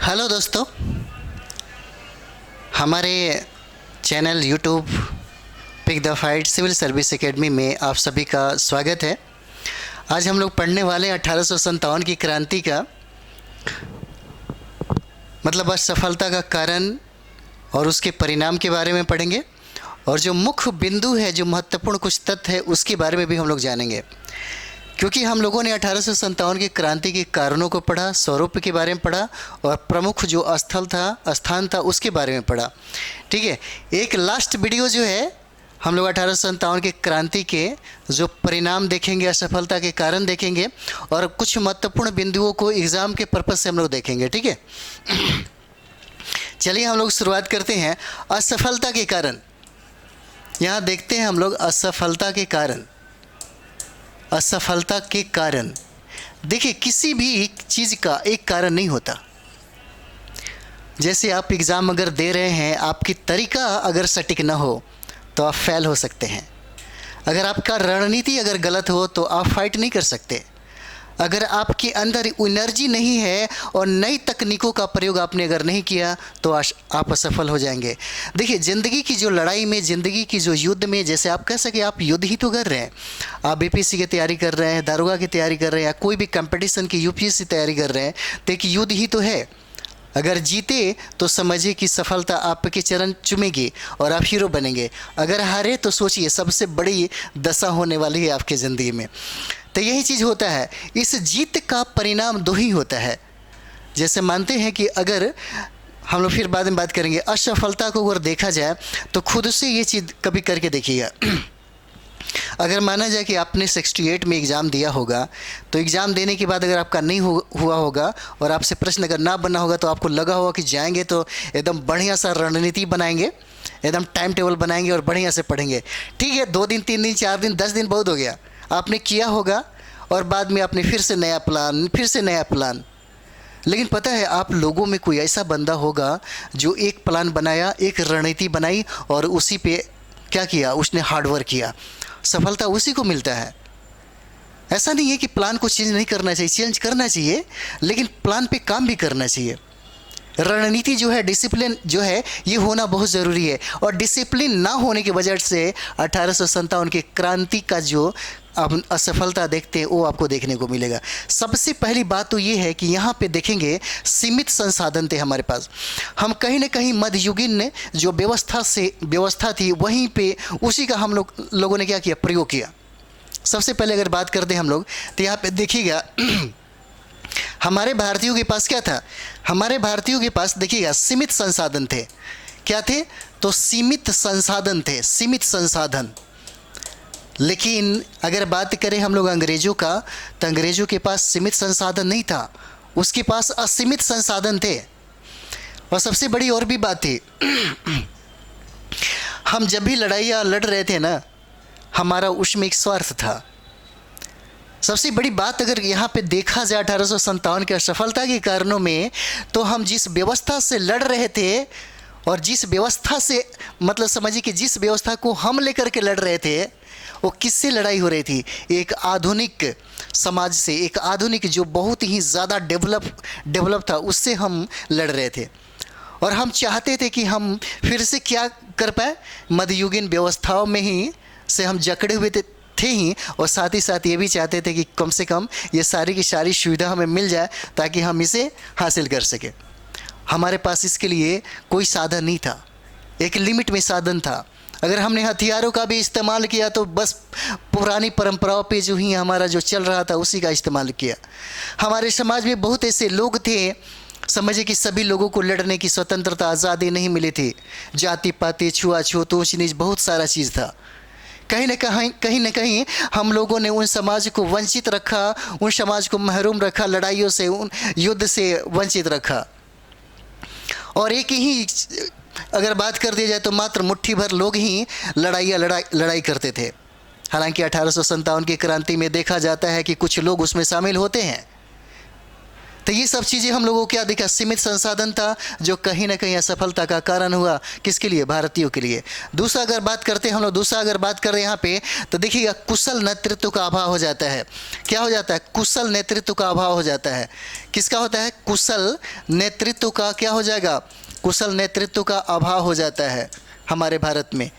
Hello दोस्तों, हमारे channel YouTube pick the fight civil service academy में आप सभी का स्वागत है। आज हम लोग पढ़ने वाले 1857 की क्रांति का मतलब असफलता का कारण और उसके परिणाम के बारे में पढ़ेंगे, और जो मुख्य बिंदु है, जो महत्वपूर्ण कुछ तथ्य है, उसके बारे में भी हम लोग जानेंगे। क्योंकि हम लोगों ने 1857 की क्रांति के कारणों को पढ़ा, स्वरूप के बारे में पढ़ा और प्रमुख जो स्थान था उसके बारे में पढ़ा। ठीक है, एक लास्ट वीडियो जो है हम लोग 1857 की क्रांति के जो परिणाम देखेंगे, असफलता के कारण देखेंगे और कुछ महत्वपूर्ण बिंदुओं को एग्ज़ाम के पर्पज़ से हम लोग देखेंगे। ठीक है, चलिए हम लोग शुरुआत करते हैं असफलता के कारण। यहाँ देखते हैं हम लोग असफलता के कारण। असफलता के कारण, देखिए किसी भी चीज़ का एक कारण नहीं होता। जैसे आप एग्ज़ाम अगर दे रहे हैं, आपकी तरीका अगर सटीक ना हो तो आप फेल हो सकते हैं। अगर आपका रणनीति अगर गलत हो तो आप फाइट नहीं कर सकते। अगर आपके अंदर एनर्जी नहीं है और नई तकनीकों का प्रयोग आपने अगर नहीं किया तो आप असफल हो जाएंगे। देखिए ज़िंदगी की जो लड़ाई में, ज़िंदगी की जो युद्ध में, जैसे आप कह सके आप युद्ध ही तो कर रहे हैं। आप बीपीएससी की तैयारी कर रहे हैं, दारोगा की तैयारी कर रहे हैं, या कोई भी कंपटीशन की यूपीएससी तैयारी कर रहे हैं, तो एक युद्ध ही तो है। अगर जीते तो समझिए कि सफलता आपके चरण चूमेगी और आप हीरो बनेंगे। अगर हारे तो सोचिए सबसे बड़ी दशा होने वाली है आपकी ज़िंदगी में। तो यही चीज़ होता है, इस जीत का परिणाम दो ही होता है। जैसे मानते हैं कि अगर हम लोग फिर बाद में बात करेंगे, असफलता को अगर देखा जाए तो खुद से ये चीज़ कभी करके देखिएगा। अगर माना जाए कि आपने 68 में एग्ज़ाम दिया होगा, तो एग्ज़ाम देने के बाद अगर आपका नहीं हुआ होगा और आपसे प्रश्न अगर ना बना होगा तो आपको लगा होगा कि जाएंगे तो एकदम बढ़िया सा रणनीति बनाएंगे, एकदम टाइम टेबल बनाएंगे और बढ़िया से पढ़ेंगे। ठीक है, 2 दिन 3 दिन 4 दिन 10 दिन बहुत हो गया, आपने किया होगा और बाद में आपने फिर से नया प्लान। लेकिन पता है, आप लोगों में कोई ऐसा बंदा होगा जो एक प्लान बनाया, एक रणनीति बनाई और उसी पे क्या किया, उसने हार्डवर्क किया। सफलता उसी को मिलता है। ऐसा नहीं है कि प्लान को चेंज नहीं करना चाहिए, चेंज करना चाहिए, लेकिन प्लान पे काम भी करना चाहिए। रणनीति जो है, डिसिप्लिन जो है, ये होना बहुत ज़रूरी है। और डिसिप्लिन ना होने की वजह से 1857 की क्रांति का जो आप असफलता देखते हैं वो आपको देखने को मिलेगा। सबसे पहली बात तो ये है कि यहाँ पे देखेंगे सीमित संसाधन थे हमारे पास। हम कहीं ना कहीं मध्ययुगीन जो व्यवस्था थी वहीं पे उसी का हम लोगों ने क्या किया, प्रयोग किया। सबसे पहले अगर बात करते हैं हम लोग, तो यहाँ पे देखिएगा हमारे भारतीयों के पास क्या था, हमारे भारतीयों के पास देखिएगा सीमित संसाधन थे। क्या थे? तो सीमित संसाधन थे, सीमित संसाधन। लेकिन अगर बात करें हम लोग अंग्रेज़ों का, तो अंग्रेज़ों के पास सीमित संसाधन नहीं था, उसके पास असीमित संसाधन थे। और सबसे बड़ी और भी बात थी, हम जब भी लड़ाइयाँ लड़ रहे थे ना, हमारा उसमें एक स्वार्थ था। सबसे बड़ी बात अगर यहाँ पे देखा जाए 1857 के असफलता के कारणों में, तो हम जिस व्यवस्था से लड़ रहे थे और जिस व्यवस्था से मतलब समझिए कि जिस व्यवस्था को हम लेकर के लड़ रहे थे, वो किससे लड़ाई हो रही थी? एक आधुनिक समाज से, एक आधुनिक जो बहुत ही ज़्यादा डेवलप था, उससे हम लड़ रहे थे। और हम चाहते थे कि हम फिर से क्या कर पाए, मध्ययुगीन व्यवस्थाओं में ही से हम जकड़े हुए थे ही, और साथ ही साथ ये भी चाहते थे कि कम से कम ये सारी की सारी सुविधा हमें मिल जाए ताकि हम इसे हासिल कर सकें। हमारे पास इसके लिए कोई साधन नहीं था, एक लिमिट में साधन था। अगर हमने हथियारों का भी इस्तेमाल किया तो बस पुरानी परंपराओं पे जो ही हमारा जो चल रहा था उसी का इस्तेमाल किया। हमारे समाज में बहुत ऐसे लोग थे, समझिए कि सभी लोगों को लड़ने की स्वतंत्रता, आज़ादी नहीं मिली थी। जाति पाति, छुआछूत, ऊंच नीच, बहुत सारा चीज़ था। कहीं न कहीं हम लोगों ने उन समाज को वंचित रखा, उन समाज को महरूम रखा, लड़ाइयों से, उन युद्ध से वंचित रखा। और एक ही अगर बात कर दी जाए तो मात्र मुट्ठी भर लोग ही लड़ाई करते थे। हालांकि 1857 की क्रांति में देखा जाता है कि कुछ लोग उसमें शामिल होते हैं, तो ये सब चीज़ें हम लोगों को क्या दिखा, सीमित संसाधन था जो कहीं ना कहीं असफलता का कारण हुआ। किसके लिए? भारतीयों के लिए। दूसरा अगर बात करते हैं हम लोग, दूसरा अगर बात करें यहाँ पे तो देखिएगा कुशल नेतृत्व का अभाव हो जाता है। क्या हो जाता है? कुशल नेतृत्व का अभाव हो जाता है। किसका होता है? कुशल नेतृत्व का क्या हो जाएगा? कुशल नेतृत्व का अभाव हो जाता है। हमारे भारत में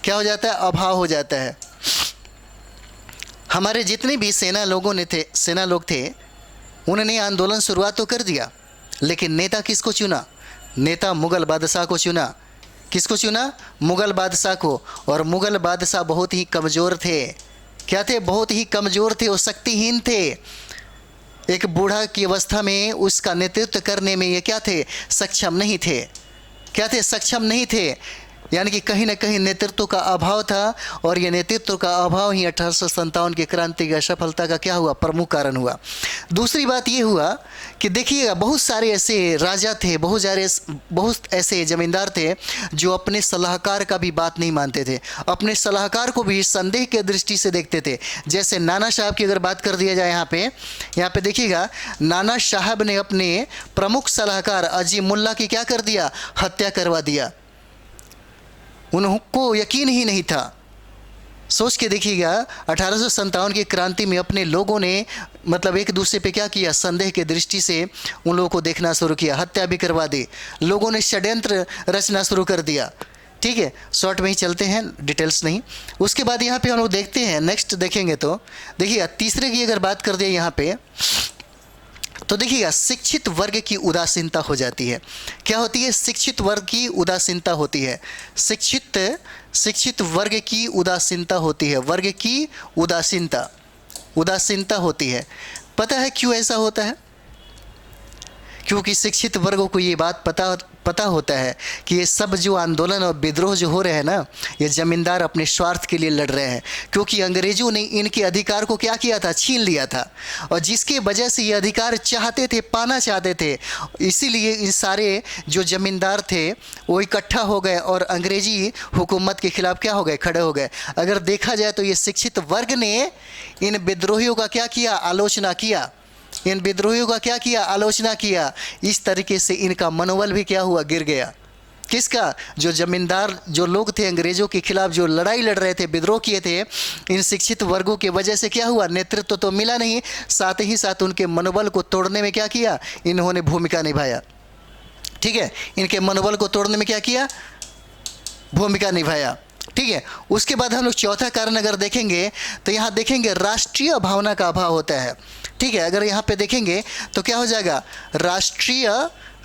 क्या हो जाता है? अभाव हो जाता है। हमारे जितने भी सेना लोग थे उन्होंने आंदोलन शुरुआत तो कर दिया, लेकिन नेता किसको चुना? नेता मुग़ल बादशाह को चुना। किसको चुना? मुग़ल बादशाह को। और मुग़ल बादशाह बहुत ही कमज़ोर थे। क्या थे? बहुत ही कमज़ोर थे, वो शक्तिहीन थे। एक बूढ़ा की अवस्था में उसका नेतृत्व करने में ये क्या थे? सक्षम नहीं थे। क्या थे? सक्षम नहीं थे। यानी कि कहीं ना कहीं नेतृत्व का अभाव था, और ये नेतृत्व का अभाव ही 1857 की क्रांति की असफलता का क्या हुआ? प्रमुख कारण हुआ। दूसरी बात ये हुआ कि देखिएगा बहुत सारे ऐसे राजा थे, बहुत ऐसे जमींदार थे जो अपने सलाहकार का भी बात नहीं मानते थे, अपने सलाहकार को भी संदेह के दृष्टि से देखते थे। जैसे नाना साहब की अगर बात कर दिया जाए यहाँ पे देखिएगा, नाना साहब ने अपने प्रमुख सलाहकार अजीम मुल्ला की क्या कर दिया? हत्या करवा दिया। उनको यकीन ही नहीं था। सोच के देखिएगा 1857 की क्रांति में अपने लोगों ने मतलब एक दूसरे पे क्या किया? संदेह के दृष्टि से उन लोगों को देखना शुरू किया, हत्या भी करवा दी। लोगों ने षड्यंत्र रचना शुरू कर दिया। ठीक है, शॉर्ट में ही चलते हैं, डिटेल्स नहीं। उसके बाद यहाँ पे हम लोग देखते हैं, नेक्स्ट देखेंगे तो देखिए तीसरे की अगर बात कर दें यहाँ पे तो देखिएगा शिक्षित वर्ग की उदासीनता हो जाती है। क्या होती है? शिक्षित वर्ग की उदासीनता होती है। शिक्षित वर्ग की उदासीनता होती है। वर्ग की उदासीनता होती है। पता है क्यों ऐसा होता है? क्योंकि शिक्षित वर्गों को ये बात पता होता है कि ये सब जो आंदोलन और विद्रोह जो हो रहे हैं ना, ये ज़मींदार अपने स्वार्थ के लिए लड़ रहे हैं। क्योंकि अंग्रेज़ों ने इनके अधिकार को क्या किया था? छीन लिया था। और जिसके वजह से ये अधिकार पाना चाहते थे, इसीलिए इन सारे जो ज़मींदार थे वो इकट्ठा हो गए और अंग्रेज़ी हुकूमत के खिलाफ क्या हो गए? खड़े हो गए। अगर देखा जाए तो ये शिक्षित वर्ग ने इन विद्रोहियों का क्या किया? आलोचना किया। इन विद्रोहियों का क्या किया? आलोचना किया। इस तरीके से इनका मनोबल भी क्या हुआ? गिर गया। किसका? जो जमींदार जो लोग थे अंग्रेज़ों के खिलाफ जो लड़ाई लड़ रहे थे, विद्रोह किए थे, इन शिक्षित वर्गों की वजह से क्या हुआ? नेतृत्व तो मिला नहीं, साथ ही साथ उनके मनोबल को तोड़ने में क्या किया? इन्होंने भूमिका निभाया। ठीक है, इनके मनोबल को तोड़ने में क्या किया? भूमिका निभाया। ठीक है, उसके बाद हम लोग चौथा कारण अगर देखेंगे तो यहाँ देखेंगे राष्ट्रीय भावना का अभाव होता है। ठीक है, अगर यहाँ पे देखेंगे तो क्या हो जाएगा?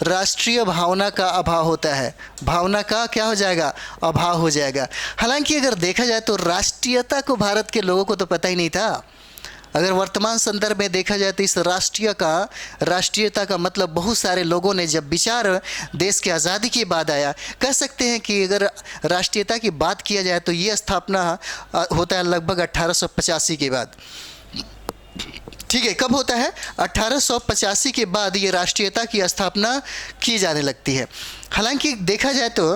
राष्ट्रीय भावना का अभाव होता है। भावना का क्या हो जाएगा? अभाव हो जाएगा। हालांकि अगर देखा जाए तो राष्ट्रीयता को भारत के लोगों को तो पता ही नहीं था। अगर वर्तमान संदर्भ में देखा जाए तो इस राष्ट्रीयता का मतलब बहुत सारे लोगों ने जब विचार देश की आज़ादी के बाद आया, कह सकते हैं कि अगर राष्ट्रीयता की बात किया जाए तो ये स्थापना होता है लगभग 1885 के बाद। ठीक है, कब होता है? 1885 के बाद ये राष्ट्रीयता की स्थापना की जाने लगती है। हालांकि देखा जाए तो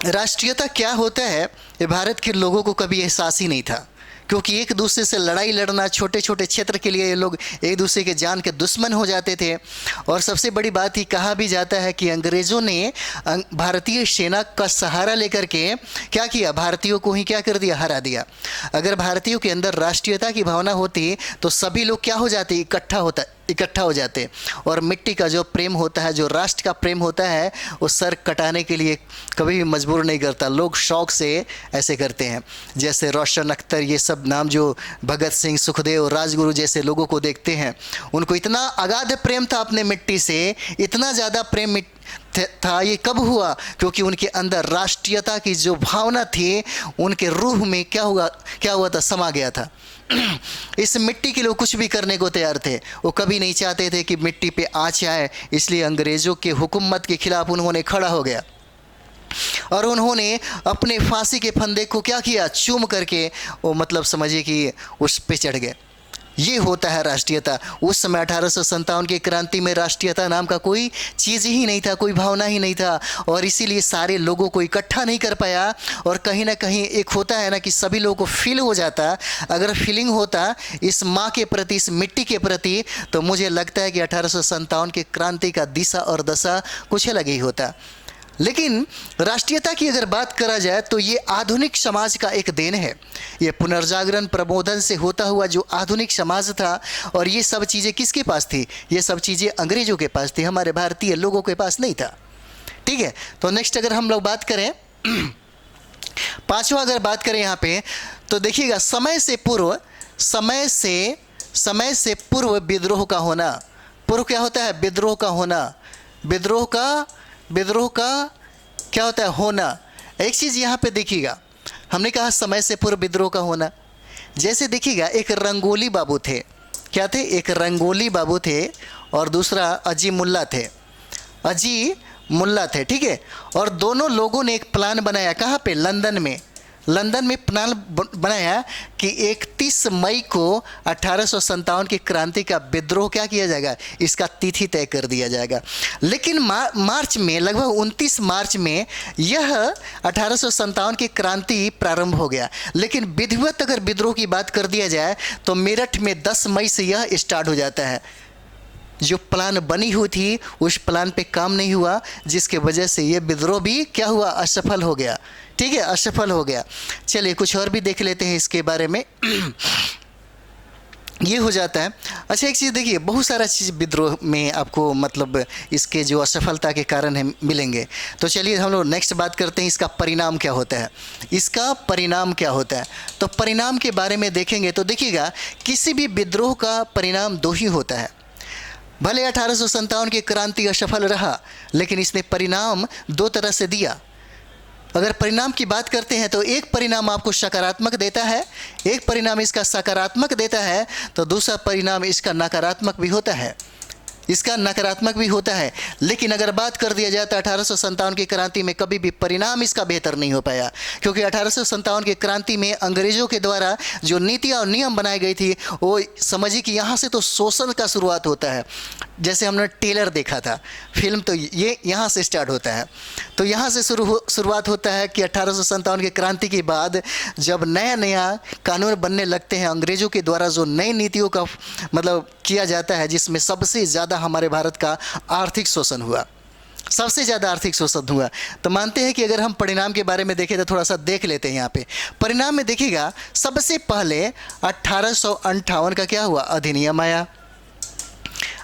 राष्ट्रीयता क्या होता है ये भारत के लोगों को कभी एहसास ही नहीं था, क्योंकि एक दूसरे से लड़ाई लड़ना, छोटे छोटे क्षेत्र के लिए ये लोग एक दूसरे के जान के दुश्मन हो जाते थे। और सबसे बड़ी बात ही कहा भी जाता है कि अंग्रेज़ों ने भारतीय सेना का सहारा लेकर के क्या किया? भारतीयों को ही क्या कर दिया? हरा दिया। अगर भारतीयों के अंदर राष्ट्रीयता की भावना होती तो सभी लोग क्या हो जाते? इकट्ठा हो जाते। और मिट्टी का जो प्रेम होता है, जो राष्ट्र का प्रेम होता है, वो सर कटाने के लिए कभी भी मजबूर नहीं करता। लोग शौक़ से ऐसे करते हैं। जैसे रोशन अख्तर, ये सब नाम जो भगत सिंह, सुखदेव, राजगुरु जैसे लोगों को देखते हैं, उनको इतना अगाध प्रेम था अपने मिट्टी से, इतना ज़्यादा प्रेम था। ये कब हुआ? क्योंकि उनके अंदर राष्ट्रीयता की जो भावना थी उनके रूह में क्या हुआ था? समा गया था। इस मिट्टी के लिए कुछ भी करने को तैयार थे। वो कभी नहीं चाहते थे कि मिट्टी पे आँच आए, इसलिए अंग्रेज़ों के हुकूमत के खिलाफ उन्होंने खड़ा हो गया और उन्होंने अपने फांसी के फंदे को क्या किया? चूम करके वो मतलब समझिए कि उस पे चढ़ गए। ये होता है राष्ट्रीयता। उस समय 1857 की क्रांति में राष्ट्रीयता नाम का कोई चीज़ ही नहीं था, कोई भावना ही नहीं था, और इसीलिए सारे लोगों को इकट्ठा नहीं कर पाया। और कहीं ना कहीं एक होता है ना कि सभी लोगों को फील हो जाता, अगर फीलिंग होता इस माँ के प्रति, इस मिट्टी के प्रति, तो मुझे लगता है कि 1857 की क्रांति का दिशा और दशा कुछ अलग ही होता। लेकिन राष्ट्रीयता की अगर बात करा जाए तो ये आधुनिक समाज का एक देन है। ये पुनर्जागरण प्रबोधन से होता हुआ जो आधुनिक समाज था, और ये सब चीज़ें किसके पास थी? ये सब चीज़ें अंग्रेज़ों के पास थी, हमारे भारतीय लोगों के पास नहीं था। ठीक है, तो नेक्स्ट अगर हम लोग बात करें पांचवा अगर बात करें यहाँ पे, तो देखिएगा समय से पूर्व विद्रोह का होना। पूर्व क्या होता है? विद्रोह का होना। विद्रोह का क्या होता है? होना। एक चीज़ यहाँ पे देखिएगा, हमने कहा समय से पूर्व विद्रोह का होना। जैसे देखिएगा एक रंगोली बाबू थे, क्या थे? एक रंगोली बाबू थे और दूसरा अजी मुल्ला थे। ठीक है, और दोनों लोगों ने एक प्लान बनाया। कहाँ पे? लंदन में प्लान बनाया कि 31 मई को 1857 की क्रांति का विद्रोह क्या किया जाएगा, इसका तिथि तय कर दिया जाएगा। लेकिन मार्च में, लगभग 29 मार्च में यह 1857 की क्रांति प्रारंभ हो गया। लेकिन विधिवत अगर विद्रोह की बात कर दिया जाए तो मेरठ में 10 मई से यह स्टार्ट हो जाता है। जो प्लान बनी हुई थी उस प्लान पे काम नहीं हुआ, जिसके वजह से ये विद्रोह भी क्या हुआ? असफल हो गया। ठीक है, असफल हो गया। चलिए कुछ और भी देख लेते हैं इसके बारे में। ये हो जाता है। अच्छा एक चीज़ देखिए, बहुत सारा चीज़ विद्रोह में आपको मतलब इसके जो असफलता के कारण है मिलेंगे। तो चलिए हम लोग नेक्स्ट बात करते हैं, इसका परिणाम क्या होता है। तो परिणाम के बारे में देखेंगे तो देखिएगा, किसी भी विद्रोह का परिणाम दो ही होता है। भले 1857 की क्रांति असफल रहा, लेकिन इसने परिणाम दो तरह से दिया। अगर परिणाम की बात करते हैं तो एक परिणाम आपको सकारात्मक देता है, एक परिणाम इसका सकारात्मक देता है, तो दूसरा परिणाम इसका नकारात्मक भी होता है। लेकिन अगर बात कर दिया जाए तो 1857 की क्रांति में कभी भी परिणाम इसका बेहतर नहीं हो पाया, क्योंकि 1857 की क्रांति में अंग्रेज़ों के द्वारा जो नीतियाँ और नियम बनाई गई थी, वो समझिए कि यहाँ से तो शोषण का शुरुआत होता है। जैसे हमने टेलर देखा था फिल्म, तो ये यहाँ से स्टार्ट होता है। तो यहाँ से शुरुआत होता है कि 1857 की क्रांति के बाद जब नया कानून बनने लगते हैं अंग्रेज़ों के द्वारा, जो नई नीतियों का मतलब किया जाता है, जिसमें सबसे ज़्यादा हमारे भारत का आर्थिक शोषण हुआ, तो मानते हैं कि अगर हम परिणाम के बारे में देखें तो थोड़ा सा देख लेते हैं। यहाँ पे परिणाम में देखिएगा, सबसे पहले 1858 का क्या हुआ? अधिनियम आया।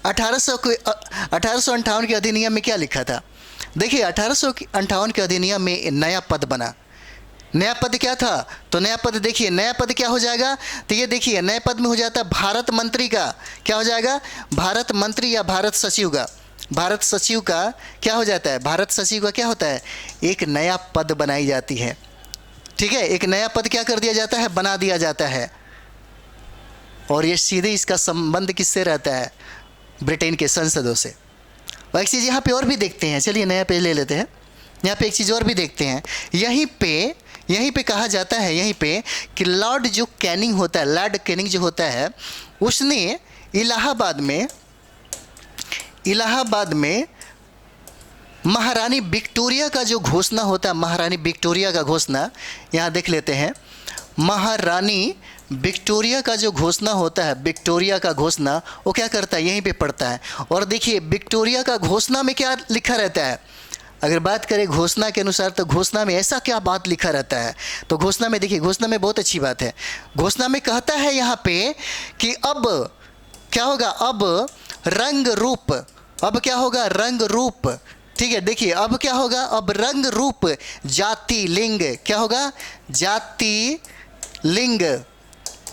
1858 के अधिनियम में क्या लिखा था? देखिए 1858 के अधिनियम में नया पद बना। नया पद क्या था? तो नया पद देखिए, नया पद क्या हो जाएगा? तो ये देखिए नए पद में हो जाता है भारत मंत्री का, क्या हो जाएगा? भारत मंत्री या भारत सचिव का। भारत सचिव का क्या हो जाता है? भारत सचिव का क्या होता है? एक नया पद बनाई जाती है। ठीक है, एक नया पद क्या कर दिया जाता है? बना दिया जाता है। और ये सीधे इसका संबंध किससे रहता है? ब्रिटेन के संसदों से। और एक चीज़ यहाँ पे और भी देखते हैं, चलिए नया पेज ले लेते हैं। यहाँ पे एक चीज़ और भी देखते हैं, यहीं पे कहा जाता है यहीं पे कि लॉर्ड कैनिंग जो होता है, उसने इलाहाबाद में महारानी विक्टोरिया का जो घोषणा होता है, महारानी विक्टोरिया का घोषणा यहाँ देख लेते हैं। महारानी विक्टोरिया का जो घोषणा होता है, विक्टोरिया का घोषणा, वो क्या करता है? यहीं पे पढ़ता है। और देखिए विक्टोरिया का घोषणा में क्या लिखा रहता है? अगर बात करें घोषणा के अनुसार, तो घोषणा में ऐसा क्या बात लिखा रहता है? तो घोषणा में देखिए, घोषणा में बहुत अच्छी बात है। घोषणा में कहता है यहाँ पे कि अब क्या होगा? अब रंग रूप, ठीक है, देखिए अब क्या होगा? अब रंग रूप जाति लिंग, क्या होगा? जाति लिंग।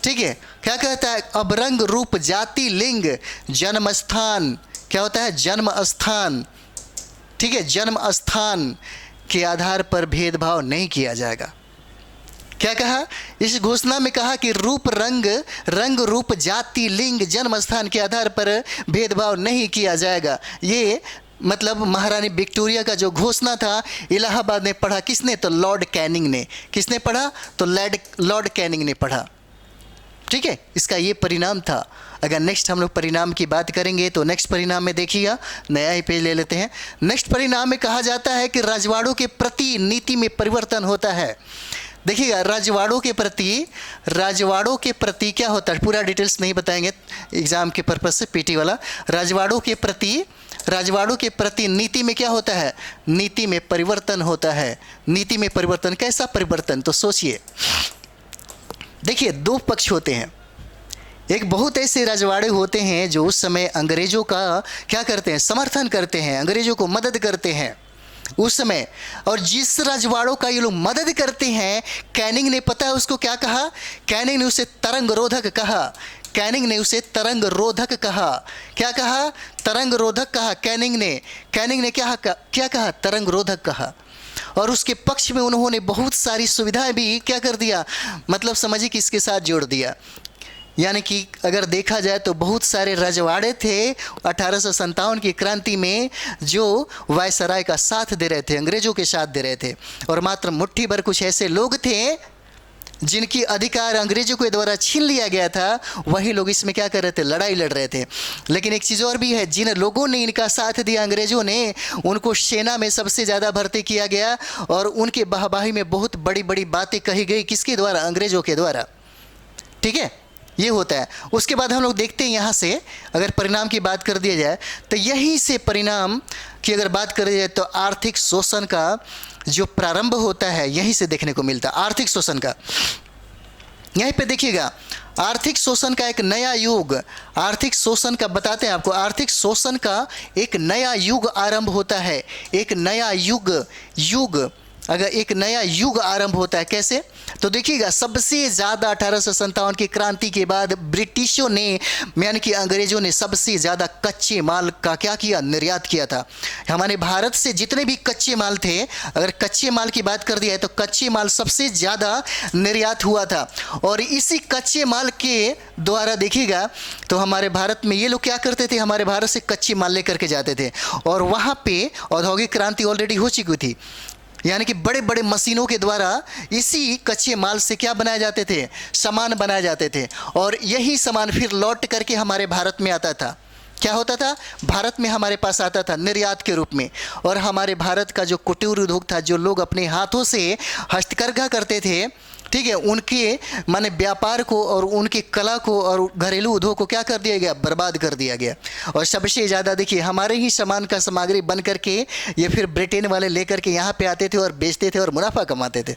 ठीक है, क्या कहता है? अब रंग रूप जाति लिंग जन्म स्थान, क्या होता है? जन्म स्थान। ठीक है, जन्म स्थान के आधार पर भेदभाव नहीं किया जाएगा। क्या कहा? इस घोषणा में कहा कि रंग रूप जाति लिंग जन्म स्थान के आधार पर भेदभाव नहीं किया जाएगा। ये मतलब महारानी विक्टोरिया का जो घोषणा था, इलाहाबाद में पढ़ा किसने? तो लॉर्ड कैनिंग ने। किसने पढ़ा? तो लॉर्ड कैनिंग ने पढ़ा। ठीक है, इसका ये परिणाम था। अगर नेक्स्ट हम लोग परिणाम की बात करेंगे तो नेक्स्ट परिणाम में देखिएगा, नया ही पेज ले लेते हैं। नेक्स्ट परिणाम में कहा जाता है कि राजवाड़ों के प्रति नीति में परिवर्तन होता है। देखिएगा, राजवाड़ों के प्रति क्या होता है, पूरा डिटेल्स नहीं बताएंगे एग्जाम के पर्पज से, पीटी वाला। राजवाड़ों के प्रति नीति में क्या होता है, नीति में परिवर्तन होता है। नीति में परिवर्तन, कैसा परिवर्तन, तो सोचिए। देखिए, दो पक्ष होते हैं। एक बहुत ऐसे राजवाड़े होते हैं जो उस समय अंग्रेजों का क्या करते हैं, समर्थन करते हैं, अंग्रेजों को मदद करते हैं उस समय। और जिस राजवाड़ों का ये लोग मदद करते हैं, कैनिंग ने पता है उसको क्या कहा, कैनिंग ने उसे तरंग रोधक कहा। कैनिंग ने उसे तरंग रोधक कहा। क्या कहा, तरंग रोधक कहा। कैनिंग ने क्या कहा, तरंग रोधक कहा। और उसके पक्ष में उन्होंने बहुत सारी सुविधाएं भी क्या कर दिया, मतलब समझिए कि इसके साथ जोड़ दिया। यानी कि अगर देखा जाए तो बहुत सारे रजवाड़े थे 1857 की क्रांति में जो वायसराय का साथ दे रहे थे, अंग्रेजों के साथ दे रहे थे। और मात्र मुट्ठी भर कुछ ऐसे लोग थे जिनकी अधिकार अंग्रेजों के द्वारा छीन लिया गया था, वही लोग इसमें क्या कर रहे थे, लड़ाई लड़ रहे थे। लेकिन एक चीज़ और भी है, जिन लोगों ने इनका साथ दिया अंग्रेजों ने, उनको सेना में सबसे ज़्यादा भर्ती किया गया और उनके वाहवाही में बहुत बड़ी बड़ी बातें कही गई, किसके द्वारा, अंग्रेजों के द्वारा। ठीक है, ये होता है। उसके बाद हम लोग देखते हैं यहाँ से, अगर परिणाम की बात कर दिया जाए तो यहीं से परिणाम की अगर बात करी जाए तो आर्थिक शोषण का जो प्रारंभ होता है यहीं से देखने को मिलता है। आर्थिक शोषण का, यहीं पे देखिएगा, आर्थिक शोषण का एक नया युग, आर्थिक शोषण का बताते हैं आपको, आर्थिक शोषण का एक नया युग आरंभ होता है। एक नया युग अगर एक नया युग आरंभ होता है, कैसे, तो देखिएगा, सबसे ज़्यादा 1857 की क्रांति के बाद ब्रिटिशों ने, यानी कि अंग्रेजों ने सबसे ज़्यादा कच्चे माल का क्या किया, निर्यात किया था। हमारे भारत से जितने भी कच्चे माल थे, अगर कच्चे माल की बात कर दिया है तो कच्चे माल सबसे ज़्यादा निर्यात हुआ था। और इसी कच्चे माल के द्वारा देखिएगा तो हमारे भारत में ये लोग क्या करते थे, हमारे भारत से कच्चे माल लेकर के जाते थे और वहाँ पे औद्योगिक क्रांति ऑलरेडी हो चुकी थी। यानी कि बड़े बड़े मशीनों के द्वारा इसी कच्चे माल से क्या बनाए जाते थे, सामान बनाए जाते थे। और यही सामान फिर लौट करके हमारे भारत में आता था। क्या होता था, भारत में हमारे पास आता था निर्यात के रूप में। और हमारे भारत का जो कुटीर उद्योग था, जो लोग अपने हाथों से हस्तकरघा करते थे, ठीक है, उनके माने व्यापार को और उनकी कला को और घरेलू उद्योग को क्या कर दिया गया, बर्बाद कर दिया गया। और सबसे ज़्यादा देखिए, हमारे ही सामान का सामग्री बन करके ये फिर ब्रिटेन वाले लेकर के यहाँ पे आते थे और बेचते थे और मुनाफा कमाते थे।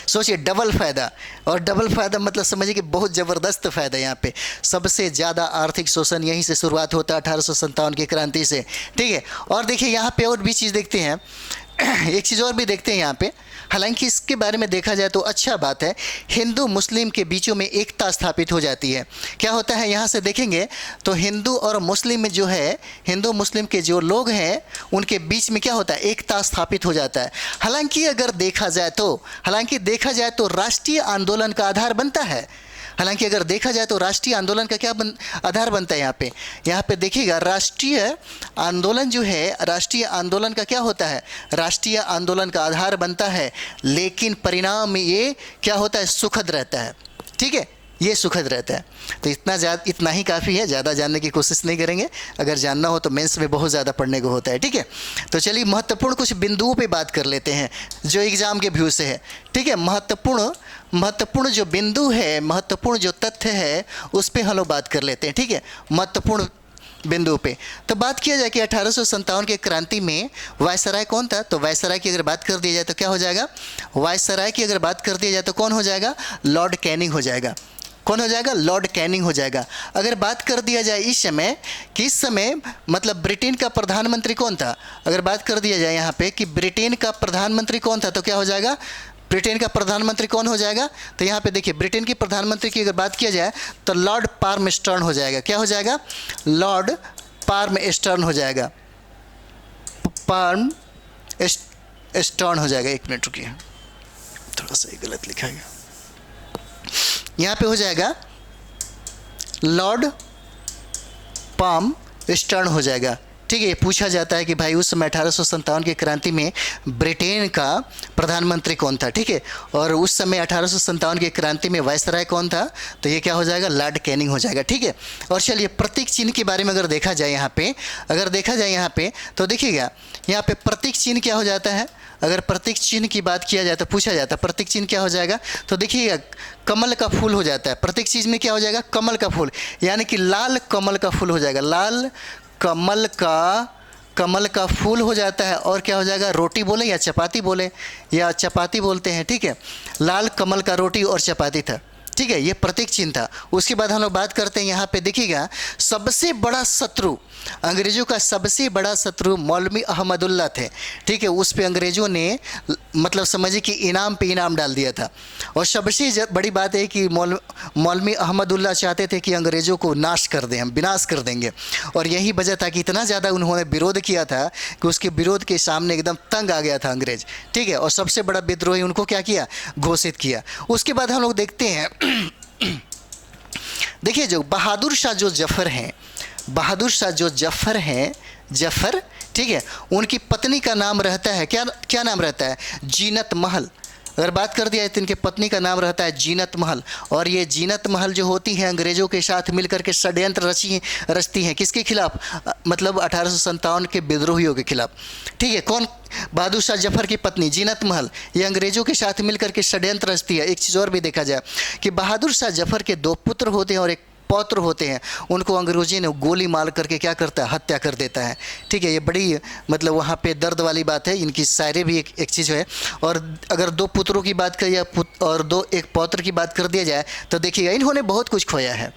सोचिए, डबल फ़ायदा। और डबल फ़ायदा मतलब समझिए कि बहुत ज़बरदस्त फ़ायदा। यहाँ पे सबसे ज़्यादा आर्थिक शोषण यहीं से शुरुआत होता है 1857 की क्रांति से। ठीक है, और देखिए यहाँ पे और भी चीज़ देखते हैं, एक चीज़ और भी देखते हैं यहाँ पे। हालांकि इसके बारे में देखा जाए तो अच्छा बात है, हिंदू मुस्लिम के बीचों में एकता स्थापित हो जाती है। क्या होता है, यहाँ से देखेंगे तो हिंदू और मुस्लिम में जो है, हिंदू मुस्लिम के जो लोग हैं उनके बीच में क्या होता है, एकता स्थापित हो जाता है। हालांकि अगर देखा जाए तो राष्ट्रीय आंदोलन का आधार बनता है। हालांकि अगर देखा जाए तो राष्ट्रीय आंदोलन का क्या आधार बनता है, यहाँ पे देखिएगा, राष्ट्रीय आंदोलन जो है, राष्ट्रीय आंदोलन का क्या होता है, राष्ट्रीय आंदोलन का आधार बनता है। लेकिन परिणाम ये क्या होता है, सुखद रहता है। ठीक है, ये सुखद रहता है। तो इतना ही काफ़ी है, ज़्यादा जानने की कोशिश नहीं करेंगे। अगर जानना हो तो मेंस में बहुत ज़्यादा पढ़ने को होता है। ठीक है, तो चलिए महत्वपूर्ण कुछ बिंदुओं पे बात कर लेते हैं जो एग्ज़ाम के व्यू से है। ठीक है, महत्वपूर्ण जो बिंदु है, महत्वपूर्ण जो तथ्य है, उस पर हम लोग बात कर लेते हैं। ठीक है, महत्वपूर्ण बिंदु पे तो बात किया जाए कि 1857 के क्रांति में वायसराय कौन था, तो वायसराय की अगर बात कर दी जाए तो क्या हो जाएगा, वायसराय की अगर बात कर दी जाए तो कौन हो जाएगा, लॉर्ड कैनिंग हो जाएगा। कौन हो जाएगा, लॉर्ड कैनिंग हो जाएगा। अगर बात कर दिया जाए इस समय मतलब ब्रिटेन का प्रधानमंत्री कौन था, अगर बात कर दिया जाए यहाँ पे कि ब्रिटेन का प्रधानमंत्री कौन था, तो क्या हो जाएगा, ब्रिटेन का प्रधानमंत्री कौन हो जाएगा, तो यहाँ पे देखिए, ब्रिटेन के प्रधानमंत्री की अगर बात किया जाए तो लॉर्ड पार्मस्टर्न हो जाएगा। क्या हो जाएगा, लॉर्ड पार्मस्टर्न हो जाएगा, पार्मस्टर्न हो जाएगा। एक मिनट रुकिए, थोड़ा सा गलत लिखा गया, यहाँ पे हो जाएगा लॉर्ड पार्मस्टर्न हो जाएगा। ठीक है। ये पूछा जाता है कि भाई उस समय 1857 की क्रांति में ब्रिटेन का प्रधानमंत्री कौन था, ठीक है, और उस समय 1857 की क्रांति में वायसराय कौन था, तो ये क्या हो जाएगा, लॉर्ड कैनिंग हो जाएगा, ठीक है। और चलिए प्रतीक चिन्ह के बारे में अगर देखा जाए यहाँ पे तो देखिएगा यहाँ पे प्रतीक चिन्ह क्या हो जाता है। अगर प्रतीक चिन्ह की बात किया जाए तो पूछा जाता है प्रतीक चिन्ह क्या हो जाएगा, तो देखिएगा कमल का फूल हो जाता है। प्रतीक चिन्ह में क्या हो जाएगा, कमल का फूल, यानी कि लाल कमल का फूल हो जाएगा, लाल कमल का फूल हो जाता है। और क्या हो जाएगा, रोटी बोले या चपाती बोले, या चपाती बोलते हैं, ठीक है। लाल कमल का रोटी और चपाती था, ठीक है, ये प्रतीक चिन्ह था। उसके बाद हम लोग बात करते हैं यहाँ पे देखिएगा सबसे बड़ा शत्रु, अंग्रेज़ों का सबसे बड़ा शत्रु मौलवी अहमदुल्ला थे, ठीक है। उस पे अंग्रेज़ों ने मतलब समझिए कि इनाम पे इनाम डाल दिया था। और सबसे बड़ी बात है कि मौलवी अहमदुल्ला चाहते थे कि अंग्रेज़ों को नाश कर दें, हम विनाश कर देंगे। और यही वजह था कि इतना ज़्यादा उन्होंने विरोध किया था कि उसके विरोध के सामने एकदम तंग आ गया था अंग्रेज़, ठीक है। और सबसे बड़ा विद्रोही उनको क्या किया, घोषित किया। उसके बाद हम लोग देखते हैं देखिए जो बहादुर शाह जो जफ़र हैं, जफ़र, ठीक है, उनकी पत्नी का नाम रहता है क्या नाम रहता है, जीनत महल। अगर बात कर दिया तो इनके पत्नी का नाम रहता है जीनत महल। और ये जीनत महल जो होती हैं अंग्रेज़ों के साथ मिलकर के षड्यंत्र रचती हैं, किसके खिलाफ, मतलब 1857 के विद्रोहियों के खिलाफ, ठीक है। कौन, बहादुर शाह जफ़र की पत्नी जीनत महल, ये अंग्रेज़ों के साथ मिलकर के षड्यंत्र रचती है। एक चीज़ और भी देखा जाए कि बहादुर शाह जफ़र के 2 पुत्र होते हैं और एक पौत्र होते हैं, उनको अंग्रेज़ी ने गोली मार करके क्या करता है, हत्या कर देता है, ठीक है। ये बड़ी मतलब वहाँ पे दर्द वाली बात है। इनकी शायरी भी एक चीज़ है। और अगर 2 पुत्रों की बात करिए और एक पौत्र की बात कर दिया जाए तो देखिएगा इन्होंने बहुत कुछ खोया है।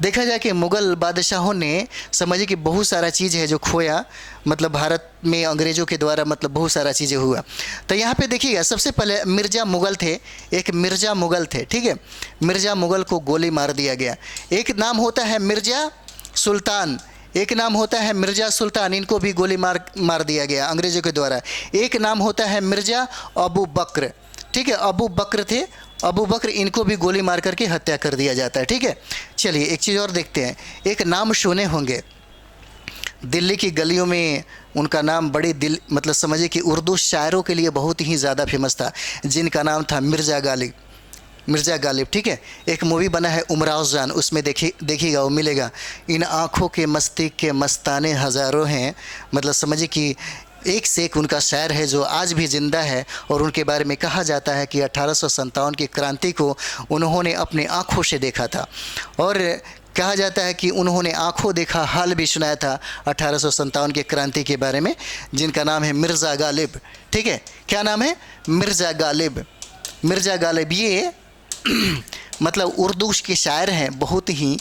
देखा जाए कि मुग़ल बादशाहों ने समझिए कि बहुत सारा चीज़ है जो खोया, मतलब भारत में अंग्रेज़ों के द्वारा मतलब बहुत सारा चीज़ें हुआ। तो यहाँ पे देखिएगा सबसे पहले मिर्ज़ा मुग़ल थे, एक मिर्ज़ा मुग़ल थे, ठीक है। मिर्ज़ा मुग़ल को गोली मार दिया गया। एक नाम होता है मिर्ज़ा सुल्तान, एक नाम होता है मिर्ज़ा सुल्तान, इनको भी गोली मार दिया गया अंग्रेज़ों के द्वारा। एक नाम होता है मिर्ज़ा अबू बकर, ठीक है, अबू बकर थे, अबू बकर, इनको भी गोली मार करके हत्या कर दिया जाता है, ठीक है। चलिए एक चीज़ और देखते हैं। एक नाम सुने होंगे दिल्ली की गलियों में, उनका नाम मतलब समझिए कि उर्दू शायरों के लिए बहुत ही ज़्यादा फेमस था, जिनका नाम था मिर्ज़ा गालिब, ठीक है। एक मूवी बना है उमराव जान, उसमें देखिएगा वो मिलेगा। इन आँखों के मस्ती के मस्ताने हज़ारों हैं, मतलब समझिए कि एक से एक उनका शायर है जो आज भी ज़िंदा है। और उनके बारे में कहा जाता है कि 1857 की क्रांति को उन्होंने अपने आँखों से देखा था। और कहा जाता है कि उन्होंने आँखों देखा हाल भी सुनाया था 1857 की क्रांति के बारे में, जिनका नाम है मिर्ज़ा गालिब, ठीक है। क्या नाम है, मिर्ज़ा गालिब। ये मतलब उर्दू के शायर हैं, बहुत ही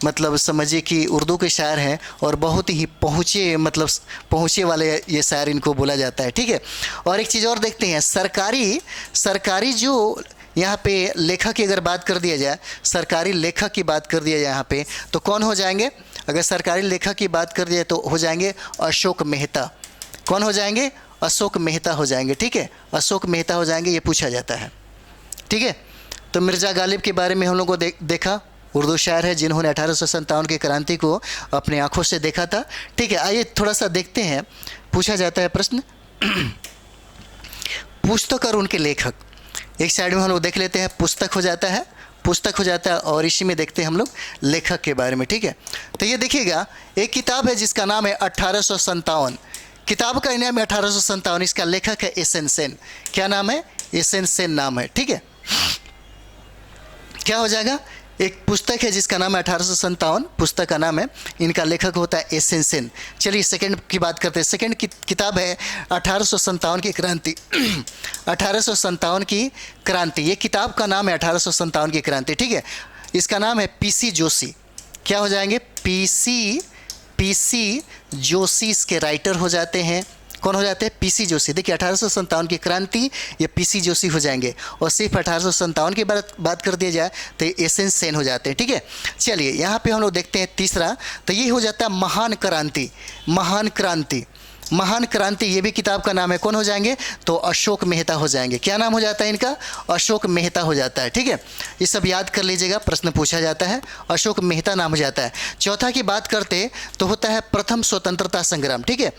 मतलब समझिए कि उर्दू के शायर हैं और बहुत ही पहुँचे वाले ये शायर इनको बोला जाता है, ठीक है। और एक चीज़ और देखते हैं, सरकारी जो यहाँ पे लेखक की अगर बात कर दिया जाए, सरकारी लेखक की बात कर दिया जाए यहाँ पे, तो कौन हो जाएंगे, अगर सरकारी लेखक की बात कर दिया तो हो जाएंगे अशोक मेहता। कौन हो जाएंगे, अशोक मेहता हो जाएंगे, ठीक है, अशोक मेहता हो जाएंगे, ये पूछा जाता है, ठीक है। तो मिर्ज़ा गालिब के बारे में हम लोगों को देखा, उर्दू शायर है जिन्होंने 1857 की क्रांति को अपने आँखों से देखा था, ठीक है। आइए थोड़ा सा देखते हैं, पूछा जाता है प्रश्न पुस्तक और उनके लेखक। एक साइड में हम लोग देख लेते हैं, पुस्तक हो जाता है और इसी में देखते हैं हम लोग लेखक के बारे में, ठीक है। तो ये देखिएगा एक किताब है जिसका नाम है 1857, किताब का नाम है 1857, इसका लेखक है एसएन सेन। क्या नाम है, एसएन सेन नाम है, ठीक है। क्या हो जाएगा, एक पुस्तक है जिसका नाम है 1857, पुस्तक का नाम है, इनका लेखक होता है एसएन सेन। चलिए सेकंड की बात करते हैं। सेकंड की किताब है 1857 की क्रांति 1857 की क्रांति, ये किताब का नाम है 1857 की क्रांति, ठीक है। इसका नाम है पीसी जोशी। क्या हो जाएंगे, पीसी जोशी इसके राइटर हो जाते हैं। कौन हो जाते हैं, पीसी जोशी। देखिए 1857 की क्रांति, ये पीसी जोशी हो जाएंगे। और सिर्फ 1857 की बात कर दिया जाए तो ये एसएन सेन हो जाते हैं, ठीक है। चलिए यहाँ पे हम लोग देखते हैं तीसरा, तो ये हो जाता है महान क्रांति। महान क्रांति ये भी किताब का नाम है, कौन हो जाएंगे? तो अशोक मेहता हो जाएंगे। क्या नाम हो जाता है इनका? अशोक मेहता हो जाता है। ठीक है, ये सब याद कर लीजिएगा, प्रश्न पूछा जाता है, अशोक मेहता नाम हो जाता है। चौथा की बात करते तो होता है प्रथम स्वतंत्रता संग्राम। ठीक है,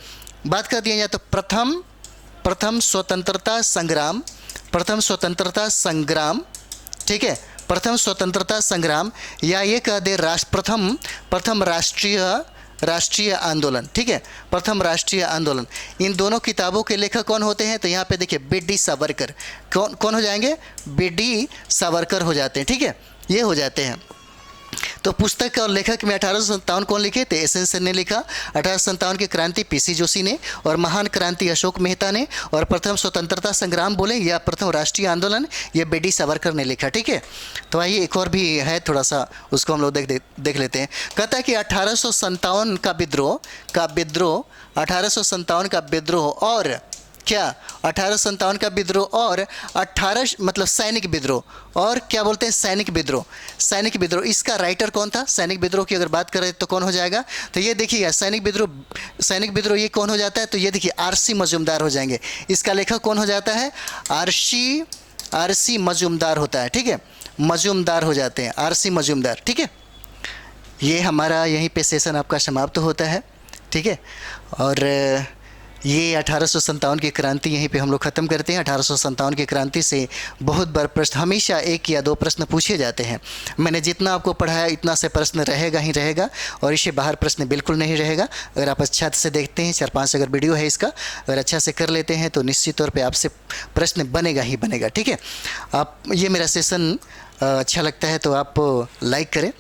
बात कर दिया जाए तो प्रथम स्वतंत्रता संग्राम, प्रथम स्वतंत्रता संग्राम। ठीक है, प्रथम स्वतंत्रता संग्राम, या ये कह दे प्रथम राष्ट्रीय आंदोलन। ठीक है, प्रथम राष्ट्रीय आंदोलन। इन दोनों किताबों के लेखक कौन होते हैं? तो यहाँ पे देखिए बी.डी. सावरकर। कौन हो जाएंगे? बी.डी. सावरकर हो जाते हैं। ठीक है, ये हो जाते हैं। तो पुस्तक और लेखक में 1857 कौन लिखे थे? एस.एन. सेन ने लिखा। 1857 की क्रांति पी.सी. जोशी ने, और महान क्रांति अशोक मेहता ने, और प्रथम स्वतंत्रता संग्राम बोले या प्रथम राष्ट्रीय आंदोलन ये बी.डी. सावरकर ने लिखा। ठीक है, तो आइए एक और भी है, थोड़ा सा उसको हम लोग देख लेते हैं। कहता है कि 1857 का विद्रोह 1857 का विद्रोह और क्या 1857 का विद्रोह और 18 मतलब सैनिक विद्रोह, और क्या बोलते हैं? सैनिक विद्रोह। इसका राइटर कौन था? सैनिक विद्रोह की अगर बात करें तो कौन हो जाएगा? तो ये देखिए सैनिक विद्रोह ये कौन हो जाता है? तो ये देखिए आर.सी. मजूमदार हो जाएंगे। इसका लेखक कौन हो जाता है? आर.सी. मजूमदार होता है। ठीक है, मजूमदार हो जाते हैं, आर.सी. मजूमदार। ठीक है, ये हमारा यहीं पे सेशन आपका समाप्त होता है। ठीक है, और ये 1857 की क्रांति यहीं पे हम लोग ख़त्म करते हैं। 1857 की क्रांति से बहुत बार प्रश्न, हमेशा 1 या 2 प्रश्न पूछे जाते हैं। मैंने जितना आपको पढ़ाया इतना से प्रश्न रहेगा ही रहेगा, और इससे बाहर प्रश्न बिल्कुल नहीं रहेगा। अगर आप अच्छा से देखते हैं, 4-5 अगर वीडियो है इसका, अगर अच्छा से कर लेते हैं तो निश्चित तौर पर आपसे प्रश्न बनेगा ही बनेगा। ठीक है, आप ये मेरा सेशन अच्छा लगता है तो आप लाइक करें,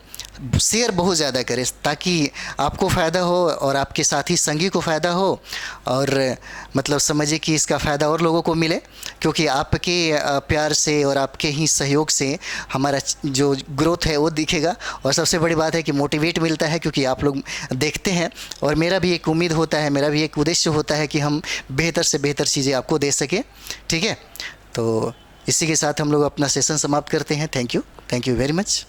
शेयर बहुत ज़्यादा करें, ताकि आपको फ़ायदा हो और आपके साथी संगी को फ़ायदा हो, और मतलब समझिए कि इसका फ़ायदा और लोगों को मिले, क्योंकि आपके प्यार से और आपके ही सहयोग से हमारा जो ग्रोथ है वो दिखेगा। और सबसे बड़ी बात है कि मोटिवेट मिलता है, क्योंकि आप लोग देखते हैं, और मेरा भी एक उम्मीद होता है, मेरा भी एक उद्देश्य होता है कि हम बेहतर से बेहतर चीज़ें आपको दे सकें। ठीक है, तो इसी के साथ हम लोग अपना सेशन समाप्त करते हैं। Thank you very much.